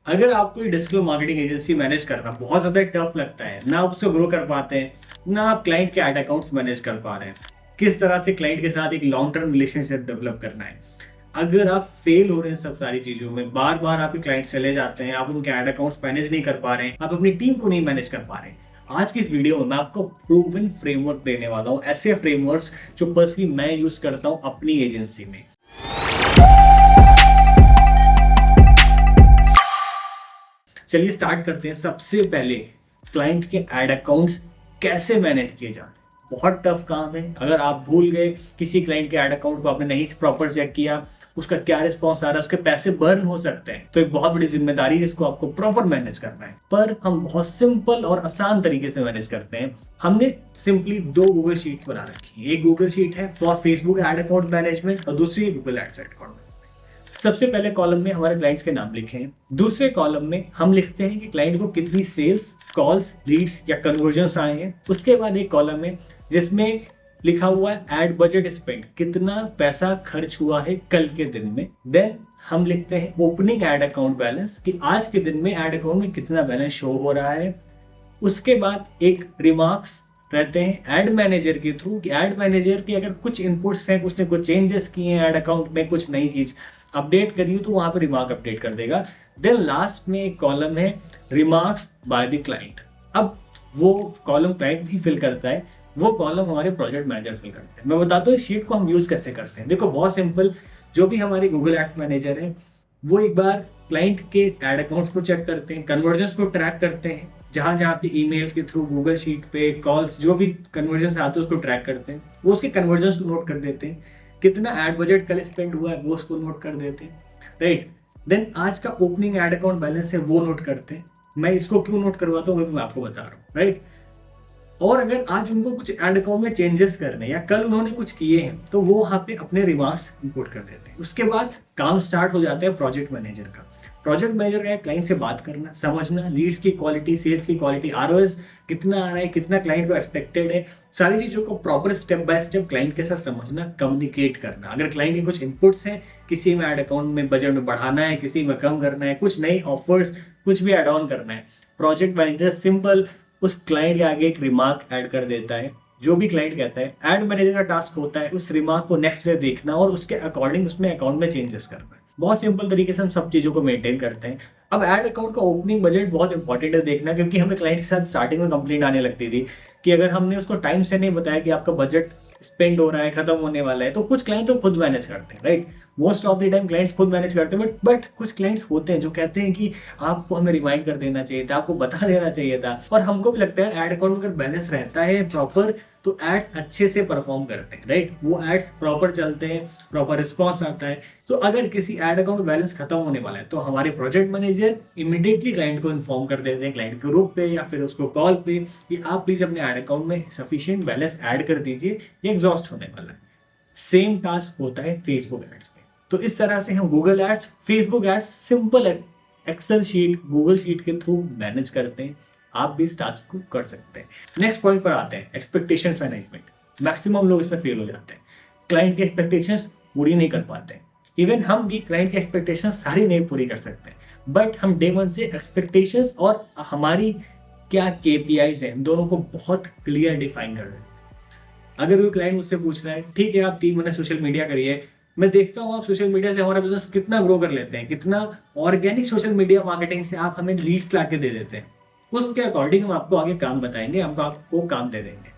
अगर आपको ये डिजिटल मार्केटिंग एजेंसी मैनेज करना बहुत ज़्यादा टफ लगता है, ना आप उसको ग्रो कर पाते हैं, ना आप क्लाइंट के एड अकाउंट्स मैनेज कर पा रहे हैं, किस तरह से क्लाइंट के साथ एक लॉन्ग टर्म रिलेशनशिप डेवलप करना है, अगर आप फेल हो रहे हैं सब सारी चीज़ों में, बार बार आपके क्लाइंट चले जाते हैं, आप उनके एड अकाउंट्स मैनेज नहीं कर पा रहे हैं, आप अपनी टीम को नहीं मैनेज कर पा रहे हैं, आज की इस वीडियो में मैं आपको प्रूवन फ्रेमवर्क देने वाला हूँ, ऐसे फ्रेमवर्क्स जो पर्सनली मैं यूज़ करता हूँ अपनी एजेंसी में। चलिए स्टार्ट करते हैं। सबसे पहले क्लाइंट के एड अकाउंट्स कैसे मैनेज किए जाते हैं। बहुत टफ काम है। अगर आप भूल गए किसी क्लाइंट के एड अकाउंट को, आपने नहीं प्रॉपर चेक किया, उसका क्या रिस्पॉन्स आ रहा है, उसके पैसे बर्न हो सकते हैं, तो एक बहुत बड़ी जिम्मेदारी है जिसको आपको प्रॉपर मैनेज करना है। पर हम बहुत सिंपल और आसान तरीके से मैनेज करते हैं। हमने सिंपली दो गूगल शीट बना रखी है। एक गूगल शीट है for Facebook ad account management और दूसरी गूगल एड्स एड अकाउंट। सबसे पहले कॉलम में हमारे क्लाइंट्स के नाम लिखे हैं। दूसरे कॉलम में हम लिखते हैं कि क्लाइंट को कितनी सेल्स, कॉल्स, लीड्स या कन्वर्जन्स आए हैं। उसके बाद एक कॉलम है जिसमें लिखा हुआ है एड बजट स्पेंड, कितना पैसा खर्च हुआ है कल के दिन में। देन हम लिखते हैं ओपनिंग एड अकाउंट बैलेंस, कि आज के दिन में एड अकाउंट में कितना बैलेंस शो हो रहा है। उसके बाद एक रिमार्क्स रहते हैं एड मैनेजर के थ्रू, कि एड मैनेजर के अगर कुछ इनपुट्स हैं, उसने कुछ चेंजेस किए हैं एड अकाउंट में, कुछ नई चीज अपडेट करी तो वहां पर रिमार्क अपडेट कर देगा। देन लास्ट में एक कॉलम है रिमार्क्स बाय द क्लाइंट। अब वो कॉलम क्लाइंट ही फिल करता है, वो कॉलम हमारे प्रोजेक्ट मैनेजर फिल करते हैं। मैं बताता हूँ इस शीट को हम यूज कैसे करते हैं। देखो बहुत सिंपल, जो भी हमारे गूगल एड्स मैनेजर है वो एक बार क्लाइंट के एड अकाउंट्स को चेक करते हैं, कन्वर्जन्स को ट्रैक करते हैं, जहां जहां पे ईमेल के थ्रू, गूगल शीट पे, कॉल्स, जो भी कन्वर्जन्स आते हैं उसको ट्रैक करते हैं। वो उसके कन्वर्जन्स को नोट कर देते हैं, कितना एड बजट कल स्पेंड हुआ है वो उसको नोट कर देते हैं, राइट। देन आज का ओपनिंग एड अकाउंट बैलेंस है वो नोट करते हैं। मैं इसको क्यों नोट करवाता हूँ वो मैं आपको बता रहा हूँ, राइट। और अगर आज उनको कुछ एड अकाउंट में चेंजेस करने या कल उन्होंने कुछ किए हैं तो वो वहां पे अपने रिमार्क्स इंपोर्ट कर देते हैं। उसके बाद काम स्टार्ट हो जाता है प्रोजेक्ट मैनेजर का। प्रोजेक्ट मैनेजर का क्लाइंट से बात करना, समझना लीड्स की क्वालिटी, सेल्स की क्वालिटी, आरओएस कितना आ रहा है, कितना क्लाइंट को एक्सपेक्टेड है, सारी चीजों को proper step by step client के साथ समझना, कम्युनिकेट करना। अगर क्लाइंट के कुछ इनपुट्स हैं, किसी में एड अकाउंट में बजट में बढ़ाना है, किसी में कम करना है, कुछ नई ऑफर्स, कुछ भी एड ऑन करना है, प्रोजेक्ट मैनेजर सिंपल उस क्लाइंट के आगे एक रिमार्क ऐड कर देता है। जो भी क्लाइंट कहता है, एड मैनेजर का टास्क होता है उस रिमार्क को नेक्स्ट डे देखना और उसके अकॉर्डिंग उसमें अकाउंट में चेंजेस करना है। बहुत सिंपल तरीके से हम सब चीजों को मेंटेन करते हैं। अब एड अकाउंट का ओपनिंग बजट बहुत इंपॉर्टेंट है देखना, क्योंकि हमें क्लाइंट के साथ स्टार्टिंग में कंप्लेंट आने लगती थी कि अगर हमने उसको टाइम से नहीं बताया कि आपका बजट स्पेंड हो रहा है, खत्म होने वाला है, तो कुछ क्लाइंट तो खुद मैनेज करते हैं, right. Most of the time clients खुद मैनेज करते हैं, बट कुछ क्लाइंट्स होते हैं जो कहते हैं कि आपको हमें रिमाइंड कर देना चाहिए था, आपको बता देना चाहिए था। और हमको भी लगता है एड अकाउंट में अगर बैलेंस रहता है प्रॉपर तो एड्स अच्छे से परफॉर्म करते हैं, राइट। वो एड्स प्रॉपर चलते हैं, प्रॉपर रिस्पॉन्स आता है। तो अगर किसी एड अकाउंट बैलेंस खत्म होने वाला है तो हमारे प्रोजेक्ट मैनेजर इमीडिएटली क्लाइंट को इन्फॉर्म कर देते हैं, क्लाइंट के ग्रुप पे या फिर उसको कॉल पे, कि आप प्लीज अपने एड अकाउंट में सफिशिएंट बैलेंस ऐड कर दीजिए, ये एग्जॉस्ट होने वाला है। सेम टास्क होता है फेसबुक एड्स पे। तो इस तरह से हम Google ads, Facebook ads simple Excel sheet, Google sheet के थ्रू मैनेज करते हैं। आप भी इस टास्क को कर सकते हैं। नेक्स्ट पॉइंट पर आते हैं, एक्सपेक्टेशन मैनेजमेंट। मैक्सिमम लोग इसमें फेल हो जाते हैं, क्लाइंट की एक्सपेक्टेशंस पूरी नहीं कर पाते हैं। इवन हम भी क्लाइंट की एक्सपेक्टेशंस सारी नहीं पूरी कर सकते, बट हम डे वन से एक्सपेक्टेशंस और हमारी क्या केपीआईज हैं दोनों को बहुत क्लियर डिफाइन कर रहे हैं। अगर कोई क्लाइंट मुझसे पूछ रहा है, ठीक है आप 3 महीने सोशल मीडिया करिए, मैं देखता हूँ आप सोशल मीडिया से हमारा बिजनेस कितना ग्रो कर लेते हैं, कितना ऑर्गेनिक सोशल मीडिया मार्केटिंग से आप हमें लीड्स ला के दे देते हैं, उसके अकॉर्डिंग हम आपको आगे काम बताएंगे, हम आपको काम दे देंगे।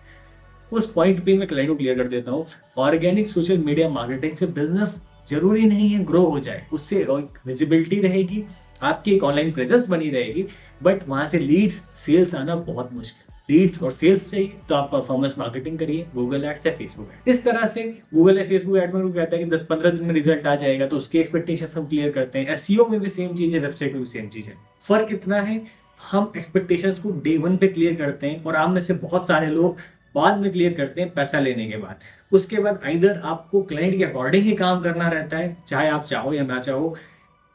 उस पॉइंट पे मैं क्लाइंट को क्लियर कर देता हूँ, ऑर्गेनिक सोशल मीडिया मार्केटिंग से बिजनेस जरूरी नहीं है ग्रो हो जाए, उससे विजिबिलिटी रहेगी, आपकी एक ऑनलाइन प्रेजेंस बनी रहेगी, बट वहां से लीड्स, सेल्स आना बहुत मुश्किल। लीड्स और सेल्स चाहिए तो आप परफॉर्मेंस मार्केटिंग करिए, गूगल एड्स या फेसबुक एड। इस तरह से गूगल या फेसबुक एड में वो कहता है कि 10-15 दिन में रिजल्ट आ जाएगा, तो उसके एक्सपेक्टेशंस हम क्लियर करते हैं। एसईओ में भी सेम चीज है, वेबसाइट में भी सेम चीज है। फर्क इतना है, हम एक्सपेक्टेशंस को डे वन पे क्लियर करते हैं और आप में से बहुत सारे लोग बाद में क्लियर करते हैं पैसा लेने के बाद। उसके बाद आइदर आपको क्लाइंट के अकॉर्डिंग ही काम करना रहता है, चाहे आप चाहो या ना चाहो,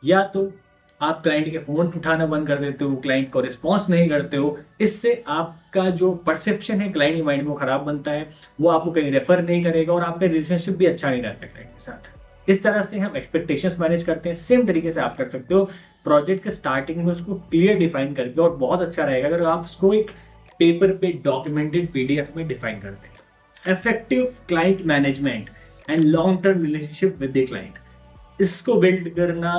या तो आप क्लाइंट के फोन उठाना बंद कर देते हो, क्लाइंट को रिस्पॉन्स नहीं करते हो। इससे आपका जो परसेप्शन है क्लाइंट के माइंड में खराब बनता है, वो आपको कहीं रेफर नहीं करेगा और आपका रिलेशनशिप भी अच्छा नहीं रहता क्लाइंट के साथ। इस तरह से हम एक्सपेक्टेशंस मैनेज करते हैं। सेम तरीके से आप कर सकते हो प्रोजेक्ट के स्टार्टिंग में उसको क्लियर डिफाइन करके, और बहुत अच्छा रहेगा अगर आप उसको एक पेपर पे डॉक्यूमेंटेड पीडीएफ में डिफाइन करते हैं। Effective client management and long term relationship with the client, इसको बिल्ड करना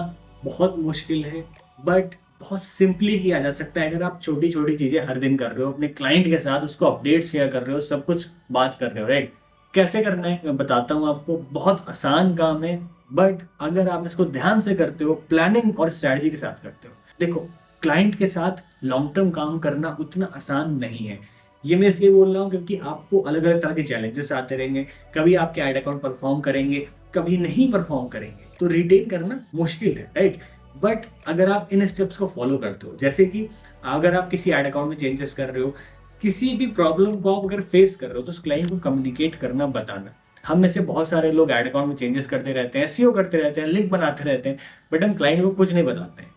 बहुत मुश्किल है, बट बहुत सिंपली किया जा सकता है अगर आप छोटी छोटी चीजें हर दिन कर रहे हो, अपने क्लाइंट के साथ उसको अपडेट शेयर कर रहे हो, सब कुछ बात कर रहे हो, राइट। कैसे करना है मैं बताता हूँ आपको, बहुत आसान काम है, बट अगर आप इसको ध्यान से करते हो, प्लानिंग और स्ट्रैटेजी के साथ करते हो। देखो, क्लाइंट के साथ लॉन्ग टर्म काम करना उतना आसान नहीं है। ये मैं इसलिए बोल रहा हूँ क्योंकि आपको अलग अलग तरह के चैलेंजेस आते रहेंगे। कभी आपके एड अकाउंट परफॉर्म करेंगे, कभी नहीं परफॉर्म करेंगे, तो रिटेन करना मुश्किल है, राइट। बट अगर आप इन स्टेप्स को फॉलो करते हो, जैसे कि अगर आप किसी एड अकाउंट में चेंजेस कर रहे हो, किसी भी प्रॉब्लम को आप अगर फेस कर रहे हो, तो उस क्लाइंट को कम्युनिकेट करना, बताना। हम में से बहुत सारे लोग एड अकाउंट में चेंजेस करते रहते हैं, एसईओ करते रहते हैं, लिंक बनाते रहते हैं, बट हम क्लाइंट को कुछ नहीं बताते हैं।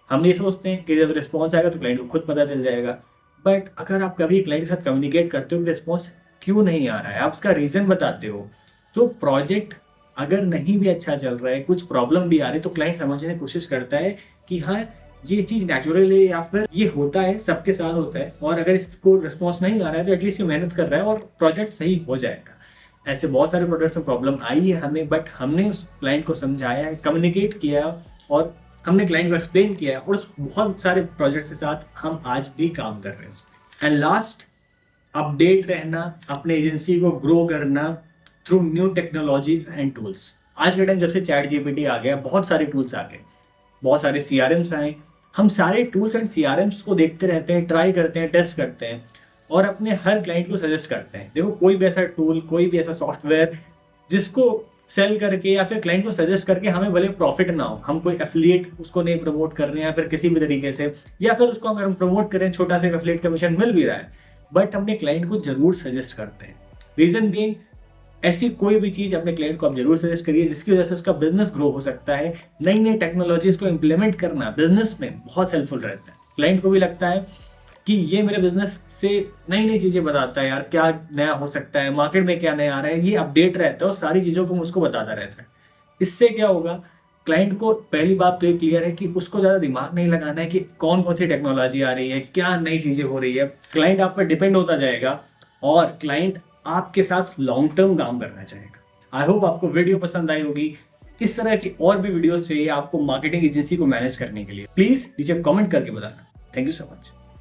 हम ये सोचते हैं कि जब रिस्पॉन्स आएगा तो क्लाइंट को खुद पता चल जाएगा। बट अगर आप कभी क्लाइंट के साथ कम्युनिकेट करते हो कि रिस्पॉन्स क्यों नहीं आ रहा है, आप उसका रीजन बताते हो, तो प्रोजेक्ट अगर नहीं भी अच्छा चल रहा है, कुछ प्रॉब्लम भी आ रही है, तो क्लाइंट समझने की कोशिश करता है कि हाँ, ये चीज नेचुरल है या फिर ये होता है, सबके साथ होता है, और अगर इसको रिस्पॉन्स नहीं आ रहा है तो एटलीस्ट ये मेहनत कर रहा है और प्रोजेक्ट सही हो जाएगा। ऐसे बहुत सारे प्रोजेक्ट्स में प्रॉब्लम आई है हमें, बट हमने उस क्लाइंट को समझाया है, कम्युनिकेट किया, और हमने क्लाइंट को एक्सप्लेन किया है, और उस बहुत सारे प्रोजेक्ट्स के साथ हम आज भी काम कर रहे हैं उसमें। एंड लास्ट, अपडेट रहना, अपने एजेंसी को ग्रो करना through new technologies and tools. आज के टाइम जब से चैट जीपीटी आ गया, बहुत सारे टूल्स आ गए, बहुत सारे सीआरएम्स आए। हम सारे टूल्स एंड सीआरएम्स को देखते रहते हैं, ट्राई करते हैं, टेस्ट करते हैं, और अपने हर क्लाइंट को सजेस्ट करते हैं। देखो, कोई भी ऐसा टूल, कोई भी ऐसा सॉफ्टवेयर जिसको सेल करके या फिर क्लाइंट को सजेस्ट करके हमें भले प्रॉफिट ना हो, हम कोई एफिलिएट उसको नहीं प्रमोट कर रहे हैं या फिर किसी भी तरीके से, या फिर उसको अगर हम प्रमोट करें, छोटा सा एफिलिएट कमीशन मिल भी रहा है, बट अपने क्लाइंट को जरूर सजेस्ट करते हैं। रीजन बीइंग, ऐसी कोई भी चीज अपने क्लाइंट को आप जरूर सजेस्ट करिए जिसकी वजह से उसका बिजनेस ग्रो हो सकता है। नई नई टेक्नोलॉजीज को इंप्लीमेंट करना बिजनेस में बहुत हेल्पफुल रहता है। क्लाइंट को भी लगता है कि ये मेरे बिजनेस से नई नई चीजें बताता है, यार क्या नया हो सकता है, मार्केट में क्या नया आ रहा है, ये अपडेट रहता है और सारी चीजों को मुझको बताता रहता है। इससे क्या होगा, क्लाइंट को पहली बात तो ये क्लियर है कि उसको ज्यादा दिमाग नहीं लगाना है कि कौन कौन सी टेक्नोलॉजी आ रही है, क्या नई चीजें हो रही है। क्लाइंट आप पर डिपेंड होता जाएगा और क्लाइंट आपके साथ लॉन्ग टर्म काम करना चाहेगा। आई होप आपको वीडियो पसंद आई होगी। इस तरह की और भी वीडियोस चाहिए आपको मार्केटिंग एजेंसी को मैनेज करने के लिए, प्लीज नीचे कमेंट करके बताना। Thank you so much.